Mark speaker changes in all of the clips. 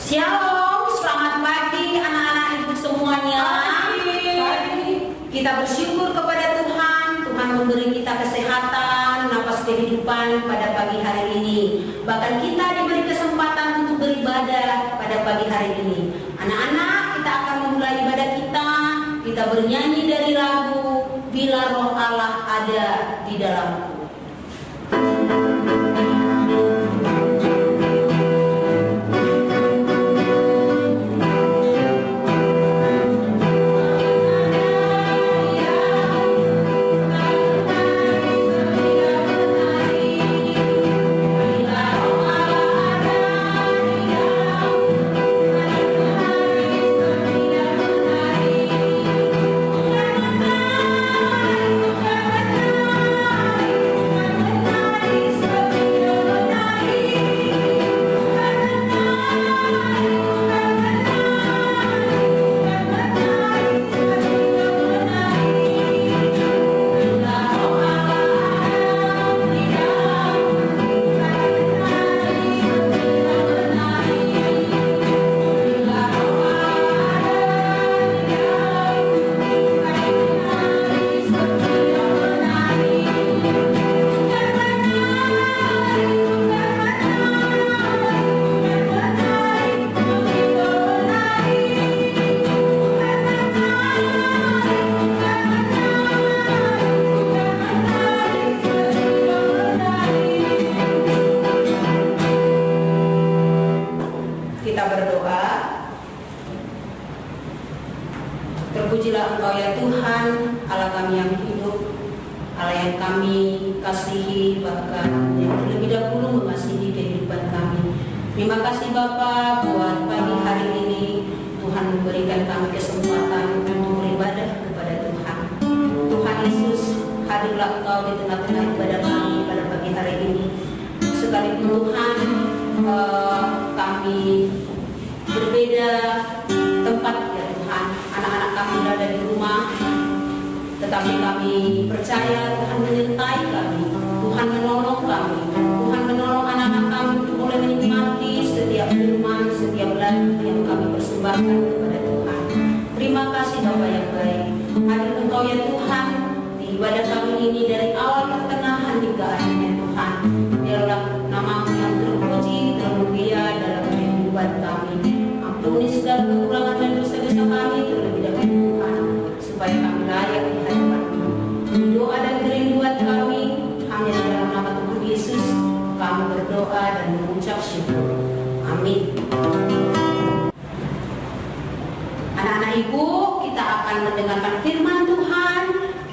Speaker 1: Shalom, selamat pagi anak-anak ibu semuanya. Kita bersyukur kepada Tuhan. Tuhan memberi kita kesehatan, napas kehidupan pada pagi hari ini. Bahkan kita diberi kesempatan untuk beribadah pada pagi hari ini. Anak-anak, kita akan memulai ibadah kita. Kita bernyanyi dari lagu Bila Roh Allah Ada di Dalamku. Terpujilah Engkau ya Tuhan, Allah kami yang hidup, Allah yang kami kasihi, bahkan yang terlebih dahulu mengasihi kehidupan kami. Terima kasih Bapa buat pagi hari ini Tuhan memberikan kami kesempatan untuk beribadah kepada Tuhan. Tuhan Yesus, hadirlah Engkau di tengah-tengah ibadah kami pada pagi hari ini. Sekalipun Tuhan kami berbeda tempat ya Tuhan, anak-anak kami berada di rumah, tetapi kami percaya Tuhan menyertai kami, Tuhan menolong kami, Tuhan menolong anak-anak kami untuk boleh menikmati setiap firman, setiap lagu yang kami persembahkan kepada Tuhan. Terima kasih Bapa yang baik. Hadir Engkau ya Tuhan di ibadah kami ini dari awal pertengahan hingga akhirnya Tuhan. Biarlah nama-Mu yang terpuji, termulia dalam kehidupan kami. Ampuni segala kekurangan dan dosa-dosa kami terlebih dahulu Tuhan, supaya kami layak di hadapan-Mu. Doa dan kerinduan kami hanya di dalam nama Tuhan Yesus kami berdoa dan mengucap syukur. Amin. Anak-anak ibu, kita akan mendengarkan firman Tuhan.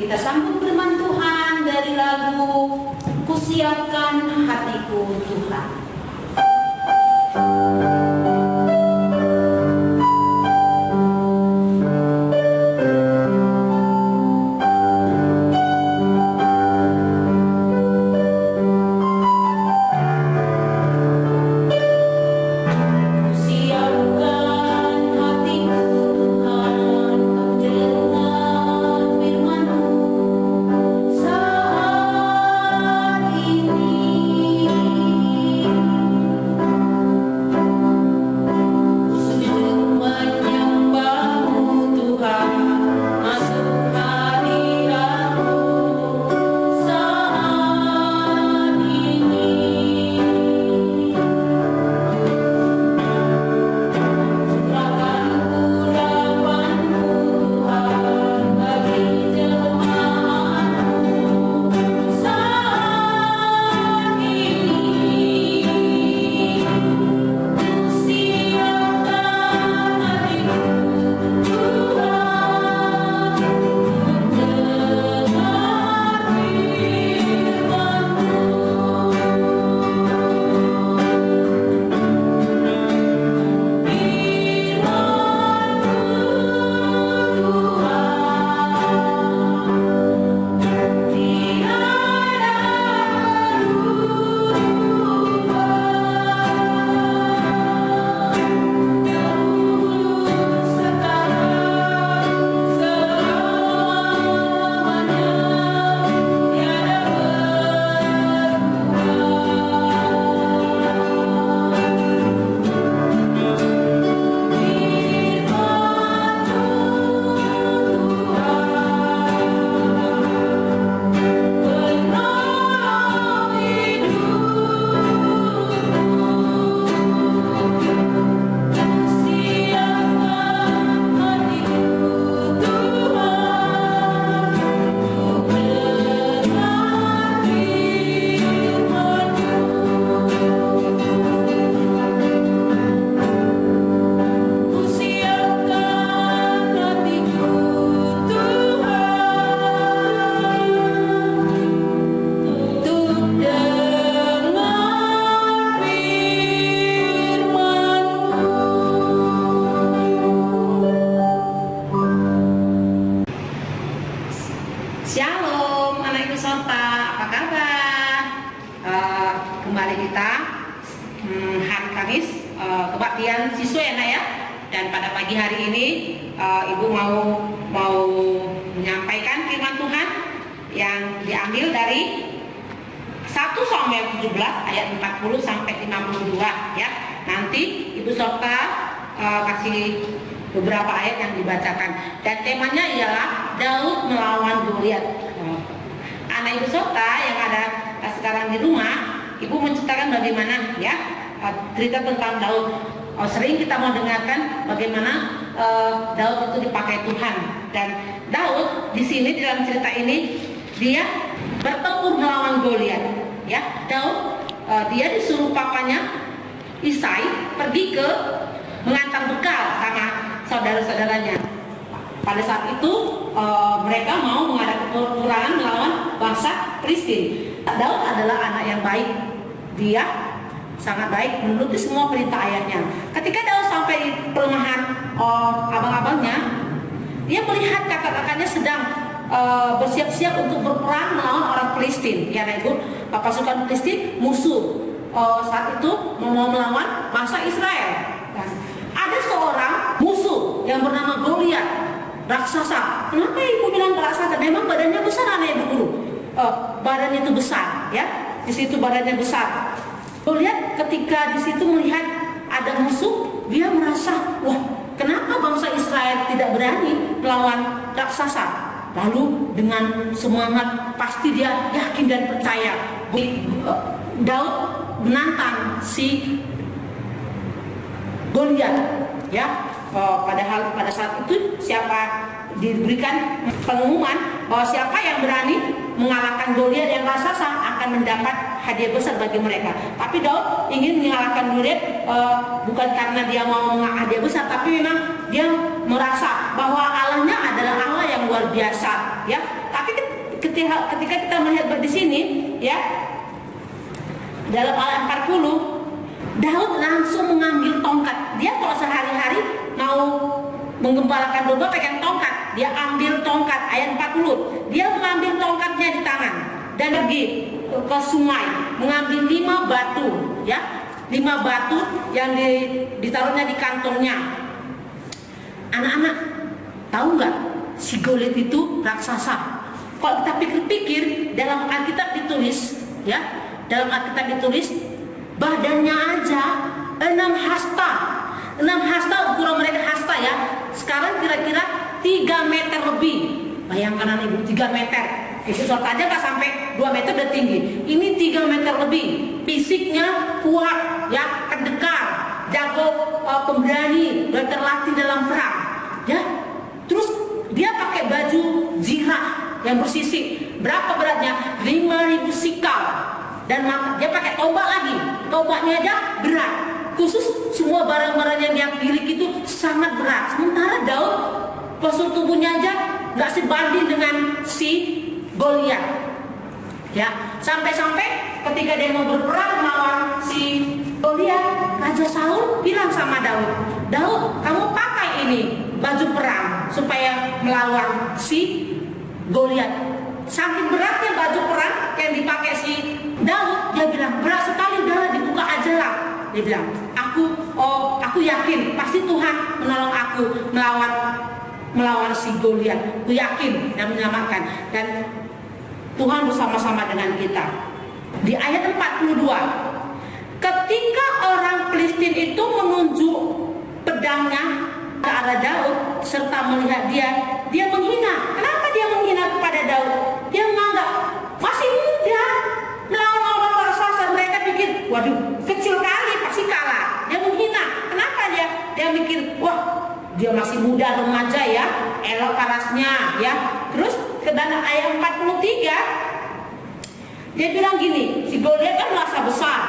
Speaker 1: Kita sambut firman Tuhan dari lagu Kusiapkan Hatiku Tuhan.
Speaker 2: Saat ini mahasiswa ya nak ya. Dan pada pagi hari ini Ibu mau menyampaikan firman Tuhan yang diambil dari 1 Samuel 17 ayat 40 sampai 52 ya. Nanti Ibu Sorta kasih beberapa ayat yang dibacakan, dan temanya ialah Daud melawan Goliat. Anak Ibu Sorta yang ada sekarang di rumah, Ibu menceritakan bagaimana ya cerita tentang Daud. Sering kita mau dengarkan bagaimana Daud itu dipakai Tuhan, dan Daud di sini di dalam cerita ini dia bertempur melawan Goliat. Ya, Daud dia disuruh papanya Isai pergi ke mengantar bekal sama saudara-saudaranya. Pada saat itu mereka mau mengadakan peperangan melawan bangsa Filistin. Daud adalah anak yang baik, dia sangat baik menuruti semua perintah ayahnya. Ketika Daud sampai di perumahan abang-abangnya, dia melihat kakak-kakaknya sedang bersiap-siap untuk berperang melawan orang Filistin. Ya, Ibu, pasukan Filistin musuh saat itu mau melawan bangsa Israel. Dan ada seorang musuh yang bernama Goliat, raksasa. Kenapa Ibu bilang raksasa? Memang badannya besar, anak Ibu guru. Badannya itu besar, ya. Di situ badannya besar. Goliat ketika di situ melihat ada musuh, dia merasa, wah, kenapa bangsa Israel tidak berani melawan raksasa? Lalu dengan semangat pasti dia yakin dan percaya. Daud menantang si Goliat, ya. Padahal pada saat itu siapa diberikan pengumuman bahwa siapa yang berani mengalahkan Goliat yang raksasa akan mendapat hadiah besar bagi mereka. Tapi Daud ingin mengalahkan Goliat bukan karena dia mau hadiah besar, tapi memang dia merasa bahwa Allahnya adalah Allah yang luar biasa, ya. Tapi ketika kita melihat di sini, ya, dalam ayat 40, Daud langsung mengambil tongkat. Dia kalau sehari-hari mau menggembalakan domba pegang tongkat, dia ambil tongkat. Ayat 40, dia mengambil tongkatnya di tangan dan pergi ke sungai, mengambil 5 batu, ya, 5 batu yang ditaruhnya di kantongnya. Anak-anak, tahu nggak si Goliat itu raksasa? Kalau kita pikir-pikir, dalam Alkitab ditulis, ya, dalam Alkitab ditulis badannya aja 6 hasta. 6 hasta, ukuran mereka hasta, ya. Sekarang kira-kira 3 meter lebih. Bayangkan anak Ibu, 3 meter. Itu short aja nggak sampai 2 meter udah tinggi. Ini 3 meter lebih. Fisiknya kuat, ya, pendekar, jago, pemberani, dan terlatih dalam perang, ya. Terus dia pakai baju zirah yang bersisik. Berapa beratnya? 5.000 sikal. Dan dia pakai tombak lagi. Tombaknya aja berat. Khusus semua barang-barang yang dia miliki itu sangat berat. Sementara Daud postur tubuhnya aja nggak sebanding dengan si Goliat, ya. Sampai-sampai ketika dia mau berperang melawan si Goliat, Raja Saul bilang sama Daud, Daud, kamu pakai ini baju perang supaya melawan si Goliat. Saking beratnya baju perang yang dipakai si Daud, dia bilang, berat sekali, udah dibuka aja lah. Dia bilang, aku yakin pasti Tuhan menolong aku melawan si Goliat. Aku yakin dan menyelamatkan, dan Tuhan bersama-sama dengan kita. Di ayat 42, ketika orang Filistin itu menunjuk pedangnya ke arah Daud serta melihat dia menghina. Kenapa dia menghina kepada Daud? Dia menganggap masih muda melawan orang raksasa. Mereka pikir, waduh, kecil kali pasti kalah. Dia menghina. Kenapa dia mikir, wah, dia masih muda, remaja, ya, elok parasnya, ya. Terus ke dalam ayat 43 dia bilang gini, si Goliat kan merasa besar,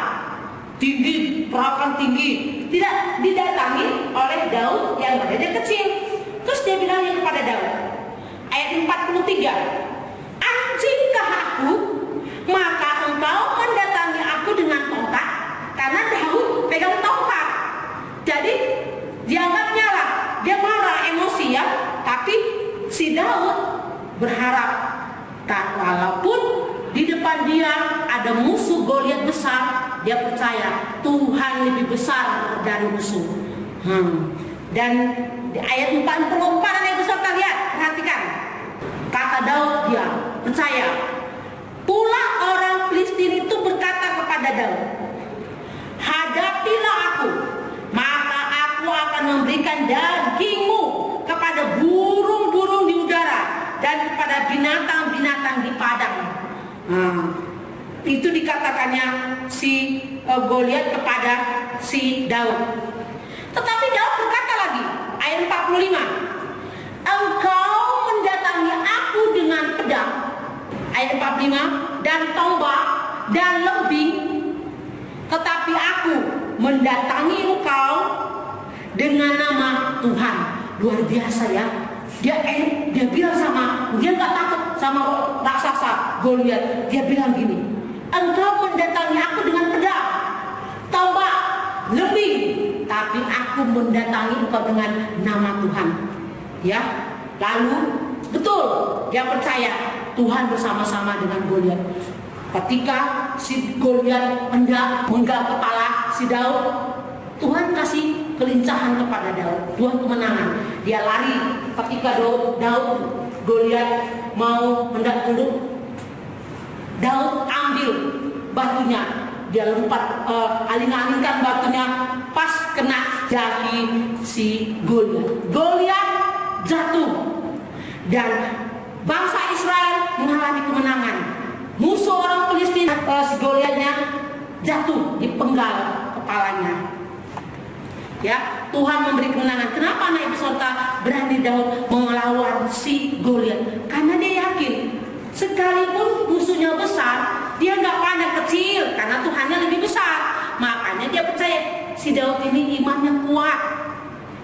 Speaker 2: tinggi, perawakan tinggi, tidak didatangi oleh Daud yang badannya kecil. Terus dia bilang kepada Daud, ayat 43, anjingkah aku, maka engkau mendatangi aku dengan tongkat? Karena Daud pegang tongkat. Jadi dianggapnya lah, dia marah, emosi, ya. Tapi si Daud berharap, tak, walaupun di depan dia ada musuh Goliat besar, dia percaya Tuhan lebih besar dari musuh. Dan di ayat 44 Anak Ibu Saudara lihat, perhatikan. Kata Daud, dia percaya. Pula orang Filistin itu berkata kepada Daud, hadapilah aku, maka aku akan memberikan dagingmu kepada burung-burung di udara dan kepada binatang-binatang di padang. Itu dikatakannya si Goliat kepada si Daud. Tetapi Daud berkata lagi, ayat 45, engkau mendatangi aku dengan pedang, ayat 45, dan tombak dan lembing, tetapi aku mendatangi engkau dengan nama Tuhan. Luar biasa ya. Dia bilang dia nggak takut sama raksasa Goliat. Dia bilang gini, engkau mendatangi aku dengan pedang, tombak, lembing, tapi aku mendatangi engkau dengan nama Tuhan. Ya, lalu betul dia percaya Tuhan bersama-sama dengan Goliat. Ketika si Goliat hendak menggal kepala si Daud, Tuhan kasih kelincahan kepada Daud, Tuhan kemenangan. Dia lari ketika Goliat mau hendak tunduk, Daud ambil batunya, dia lompat aling-alingkan batunya, pas kena dahi si Goliat. Goliat jatuh dan bangsa Israel mengalami kemenangan. Musuh orang Filistin, si Goliatnya jatuh, dipenggal kepalanya. Ya, Tuhan memberi kemenangan. Kenapa Anak Ibu Saudara berani Daud melawan si Goliat? Karena dia yakin, sekalipun musuhnya besar, dia nggak pandang kecil, karena Tuhannya lebih besar. Makanya dia percaya si Daud ini imannya kuat,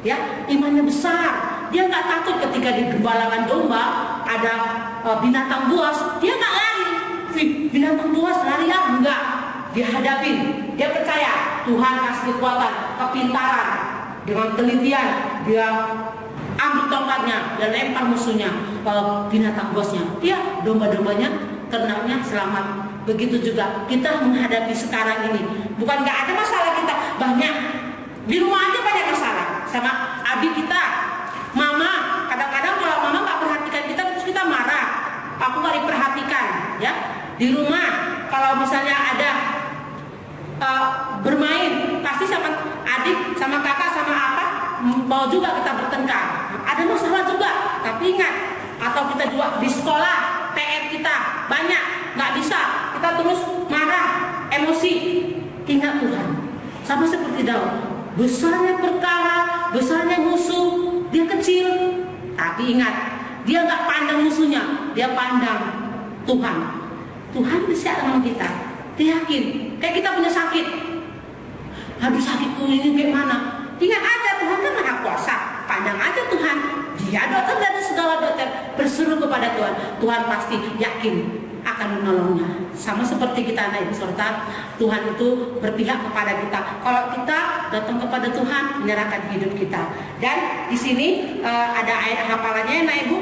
Speaker 2: ya, imannya besar. Dia nggak takut ketika di gembalakan domba ada binatang buas, dia nggak lari. Binatang buas lari ya? Enggak. Dia hadapin. Dia percaya Tuhan kasih kekuatan, kepintaran. Dengan telitian dia ambil tongkatnya dan lempar musuhnya ke binatang buasnya. Dia domba-dombanya ternaknya selamat. Begitu juga kita menghadapi sekarang ini. Bukan nggak ada masalah kita, banyak. Di rumah aja banyak masalah sama adik kita, mama. Kadang-kadang kalau mama nggak perhatikan kita, terus kita marah. Aku nggak diperhatikan, ya. Di rumah kalau misalnya ada bermain, pasti sama adik, sama kakak, sama apa, mau juga kita bertengkar. Ada masalah juga, tapi ingat, atau kita juga di sekolah, PR kita banyak, nggak bisa, kita terus marah, emosi. Ingat Tuhan, sama seperti Daud, besarnya perkara, besarnya musuh, dia kecil, tapi ingat, dia nggak pandang musuhnya, dia pandang Tuhan. Tuhan bisa sama kita. Dia yakin, kayak kita punya sakit. Aduh, sakitku ini gimana? Ingat aja, Tuhan kan Maha Kuasa. Pandang aja Tuhan. Dia dokter dari segala dokter, berseru kepada Tuhan. Tuhan pasti yakin akan menolongnya. Sama seperti kita Anak Ibu Saudara, Tuhan itu berpihak kepada kita. Kalau kita datang kepada Tuhan, menyerahkan hidup kita. Dan di sini ada ayat hafalannya Anak Ibu.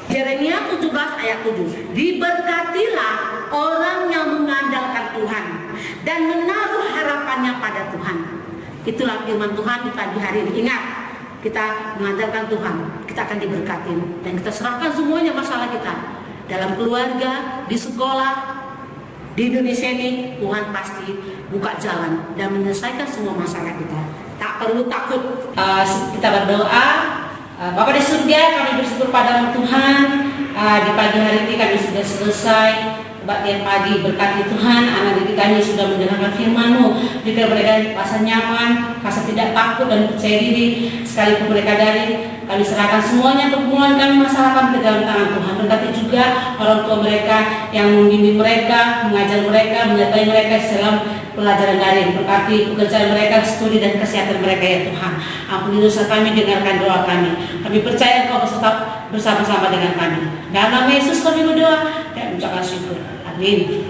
Speaker 2: Yeremia 17 ayat 7. Diberkatilah orang yang mengandalkan Tuhan dan menaruh harapannya pada Tuhan. Itulah firman Tuhan di pagi hari ini. Ingat, kita mengandalkan Tuhan, kita akan diberkati. Dan kita serahkan semuanya masalah kita. Dalam keluarga, di sekolah, di Indonesia ini, Tuhan pasti buka jalan dan menyelesaikan semua masalah kita. Tak perlu takut. Kita berdoa. Bapa di surga, kami bersyukur padamu Tuhan. Di pagi hari ini kami sudah selesai kebaktian pagi. Berkati Tuhan, anak didik kami sudah mendengarkan firman-Mu. Jika mereka rasa nyaman, rasa tidak takut dan percaya diri, sekalipun mereka dari, kami serahkan semuanya pergumulan kami, masalah kami ke dalam tangan Tuhan. Berkati juga orang tua mereka yang membimbing mereka, mengajar mereka, menyertai mereka dalam pelajaran daring. Berkati pekerjaan mereka, studi dan kesehatan mereka ya Tuhan. Ampuni dosa kami, dengarkan doa kami. Kami percaya Engkau tetap bersama-sama dengan kami. Dalam nama Yesus kami berdoa dan mengucapkan syukur. Amin.